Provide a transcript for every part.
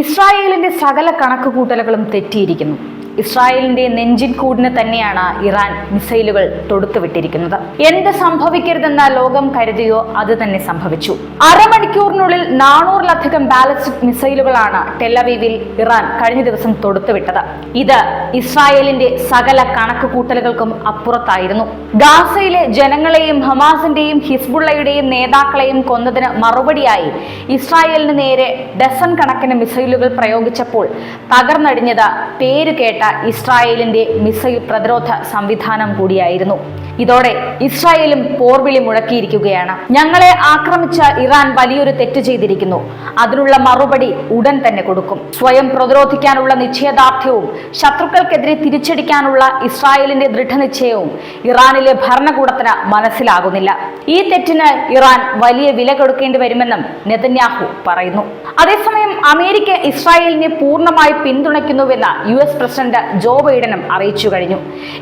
ഇസ്രായേലിന്റെ സകല കണക്കുകൂട്ടലുകളും തെറ്റിയിരിക്കുന്നു. ഇസ്രായേലിന്റെ നെഞ്ചിൻ കൂടിന് തന്നെയാണ് ഇറാൻ മിസൈലുകൾ തൊടുത്തുവിട്ടിരിക്കുന്നത്. എന്ത് സംഭവിക്കരുതെന്ന ലോകം കരുതിയോ അത് തന്നെ സംഭവിച്ചു. അരമണിക്കൂറിനുള്ളിൽ 400-ലധികം ബാലിസ്റ്റിക് മിസൈലുകളാണ് ടെലവീവിൽ ഇറാൻ കഴിഞ്ഞ ദിവസം തൊടുത്തുവിട്ടത്. ഇത് ഇസ്രായേലിന്റെ സകല കണക്കുകൂട്ടലുകൾക്കും അപ്പുറത്തായിരുന്നു. ഗാസയിലെ ജനങ്ങളെയും ഹമാസിന്റെയും ഹിസ്ബുള്ളയുടെയും നേതാക്കളെയും കൊന്നതിന് മറുപടിയായി ഇസ്രായേലിന് നേരെ ഡസൻ കണക്കിന് മിസൈലുകൾ പ്രയോഗിച്ചപ്പോൾ തകർന്നടിഞ്ഞത് പേരുകേട്ട ഇസ്രായേലിന്റെ മിസൈൽ പ്രതിരോധ സംവിധാനം കൂടിയായിരുന്നു. ഇതോടെ ഇസ്രായേലും പോർവിളി മുഴക്കിയിരിക്കുകയാണ്. ഞങ്ങളെ ആക്രമിച്ച ഇറാൻ വലിയൊരു തെറ്റ് ചെയ്തിരിക്കുന്നു. അതിനുള്ള മറുപടി ഉടൻ തന്നെ കൊടുക്കും. സ്വയം പ്രതിരോധിക്കാനുള്ള നിശ്ചയദാർഢ്യവും ശത്രുക്കൾക്കെതിരെ തിരിച്ചടിക്കാനുള്ള ഇസ്രായേലിന്റെ ദൃഢനിശ്ചയവും ഇറാനിലെ ഭരണകൂടത്തിന് മനസ്സിലാകുന്നില്ല. ഈ തെറ്റിന് ഇറാൻ വലിയ വില കൊടുക്കേണ്ടി വരുമെന്നും നെതന്യാഹു പറയുന്നു. അതേസമയം അമേരിക്ക ഇസ്രായേലിനെ പൂർണ്ണമായി പിന്തുണയ്ക്കുന്നുവെന്ന് US പ്രസിഡന്റ് ജോ ബൈഡനും അറിയിച്ചു കഴിഞ്ഞു.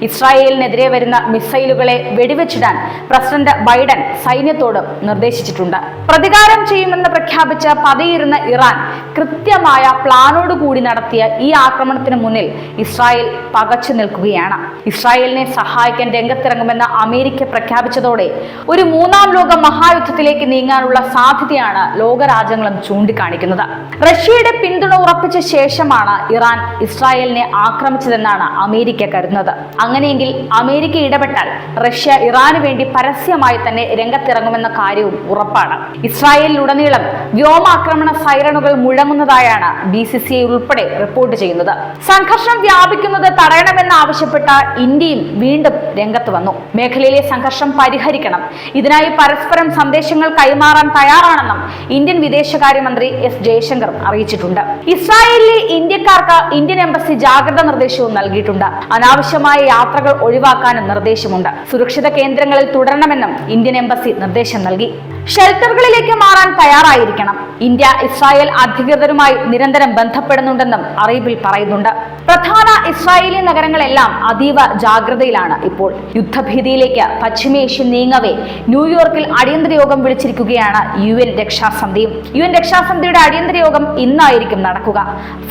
ഇസ്രായേലിനെതിരെ വരുന്ന മിസൈലുകളെ വെടിവെച്ചിടാൻ പ്രസിഡന്റ് ബൈഡൻ സൈന്യത്തോട് നിർദ്ദേശിച്ചിട്ടുണ്ട്. പ്രതികാരം ചെയ്യുമെന്ന് പ്രഖ്യാപിച്ച് പതിയിരുന്ന ഇറാൻ കൃത്യമായ പ്ലാനോടുകൂടി നടത്തിയ ഈ ആക്രമണത്തിന് മുന്നിൽ ഇസ്രായേൽ പകച്ചു നിൽക്കുകയാണ്. ഇസ്രായേലിനെ സഹായിക്കാൻ രംഗത്തിറങ്ങുമെന്ന് അമേരിക്ക പ്രഖ്യാപിച്ചതോടെ ഒരു മൂന്നാം ലോക മഹായുദ്ധത്തിലേക്ക് നീങ്ങാനുള്ള സാധ്യതയാണ് ലോകരാജ്യങ്ങളും ചൂണ്ടിക്കാണിക്കുന്നത്. റഷ്യയുടെ പിന്തുണ ഉറപ്പിച്ച ശേഷമാണ് ഇറാൻ ഇസ്രായേലിനെ ആക്രമിച്ചതെന്നാണ് അമേരിക്ക കരുതുന്നത്. അങ്ങനെയെങ്കിൽ അമേരിക്ക ഇടപെട്ടാൽ റഷ്യ ഇറാന് വേണ്ടി പരസ്യമായി തന്നെ രംഗത്തിറങ്ങുമെന്ന കാര്യവും ഉറപ്പാണ്. ഇസ്രായേലിലുടനീളം വ്യോമാക്രമണ സൈറണുകൾ മുഴങ്ങുന്നതായാണ് BCCI ഉൾപ്പെടെ റിപ്പോർട്ട് ചെയ്യുന്നത്. സംഘർഷം വ്യാപിക്കുന്നത് തടയണമെന്ന് ആവശ്യപ്പെട്ട ഇന്ത്യയും വീണ്ടും രംഗത്ത് വന്നു. മേഖലയിലെ സംഘർഷം പരിഹരിക്കണം, ഇതിനായി പരസ്പരം സന്ദേശങ്ങൾ കൈമാറാൻ തയ്യാറാണെന്നും ഇന്ത്യൻ വിദേശകാര്യമന്ത്രി S ജയശങ്കർ അറിയിച്ചിട്ടുണ്ട്. ഇസ്രായേലിലെ ഇന്ത്യക്കാർക്ക് ഇന്ത്യൻ എംബസി ജാഗ്രതാ നിർദ്ദേശവും നൽകിയിട്ടുണ്ട്. അനാവശ്യമായ യാത്രകൾ ഒഴിവാക്കാനും നിർദ്ദേശമുണ്ട്. സുരക്ഷിത കേന്ദ്രങ്ങളിൽ തുടരണമെന്നും ഇന്ത്യൻ എംബസി നിർദ്ദേശം നൽകി. ഷെൽട്ടറുകളിലേക്ക് മാറാൻ തയ്യാറായിരിക്കണം. ഇന്ത്യ ഇസ്രായേൽ അധികൃതരുമായി നിരന്തരം ബന്ധപ്പെടുന്നുണ്ടെന്നും അറിയിപ്പിൽ പറയുന്നുണ്ട്. പ്രധാന ഇസ്രായേലി നഗരങ്ങളെല്ലാം അതീവ ജാഗ്രതയിലാണ് ഇപ്പോൾ. യുദ്ധഭീതിയിലേക്ക് പശ്ചിമേഷ്യ നീങ്ങവേ ന്യൂയോർക്കിൽ അടിയന്തര യോഗം വിളിച്ചിരിക്കുകയാണ് UN രക്ഷാസമിതിയും. UN രക്ഷാസമിതിയുടെ അടിയന്തര യോഗം ഇന്നായിരിക്കും നടക്കുക.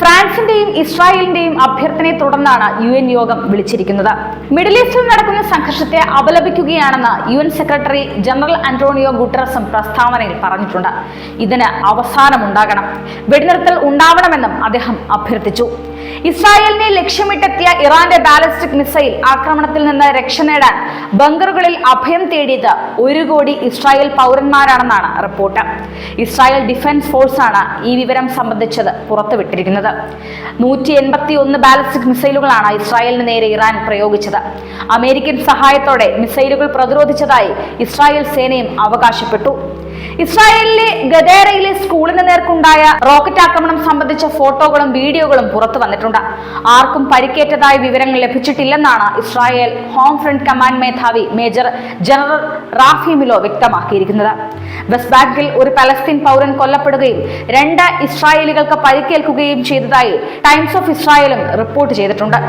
ഫ്രാൻസിന്റെയും ഇസ്രായേലിന്റെയും അഭ്യർത്ഥനയെ തുടർന്നാണ് UN യോഗം വിളിച്ചിരിക്കുന്നത്. മിഡിൽ ഈസ്റ്റിൽ നടക്കുന്ന സംഘർഷത്തെ അപലപിക്കുകയാണെന്ന് UN സെക്രട്ടറി ജനറൽ ആന്റോണിയോ ഗുട്ടറസും പ്രസ്താവനയിൽ പറഞ്ഞിട്ടുണ്ട്. ഇതിന് അവസാനമുണ്ടാകണം, വെടിനിർത്തൽ ഉണ്ടാവണമെന്നും അദ്ദേഹം അഭ്യർത്ഥിച്ചു. ഇസ്രായേലിനെ ലക്ഷ്യമിട്ടെത്തിയ ഇറാന്റെ ബാലിസ്റ്റിക് മിസൈൽ ആക്രമണത്തിൽ നിന്ന് രക്ഷ നേടാൻ ബങ്കറുകളിൽ അഭയം തേടിയത് 1 കോടി ഇസ്രായേൽ പൗരന്മാരാണെന്നാണ് റിപ്പോർട്ട്. ഇസ്രായേൽ ഡിഫൻസ് ഫോഴ്സാണ് ഈ വിവരം സംബന്ധിച്ചത് പുറത്തുവിട്ടിരിക്കുന്നത്. 181 ബാലിസ്റ്റിക് മിസൈലുകളാണ് ഇസ്രായേലിന് നേരെ ഇറാൻ പ്രയോഗിച്ചത്. അമേരിക്കൻ സഹായത്തോടെ മിസൈലുകൾ പ്രതിരോധിച്ചതായി ഇസ്രായേൽ സേനയും അവകാശപ്പെട്ടു. ഇസ്രായേലിലെ ഗദേരയിലെ സ്കൂളിന് നേർക്കുണ്ടായ റോക്കറ്റ് ആക്രമണം സംബന്ധിച്ച ഫോട്ടോകളും വീഡിയോകളും പുറത്തു വന്നിട്ടുണ്ട്. ആർക്കും പരിക്കേറ്റതായ വിവരങ്ങൾ ലഭിച്ചിട്ടില്ലെന്നാണ് ഇസ്രായേൽ ഹോം ഫ്രണ്ട് കമാൻഡ് മേധാവി മേജർ ജനറൽ റാഫി മിലോ വ്യക്തമാക്കിയിരിക്കുന്നത്. വെസ്റ്റ് ബാങ്കിൽ ഒരു പലസ്തീൻ പൗരൻ കൊല്ലപ്പെടുകയും 2 ഇസ്രായേലികൾക്ക് പരിക്കേൽക്കുകയും ചെയ്തതായി ടൈംസ് ഓഫ് ഇസ്രായേലും റിപ്പോർട്ട് ചെയ്തിട്ടുണ്ട്.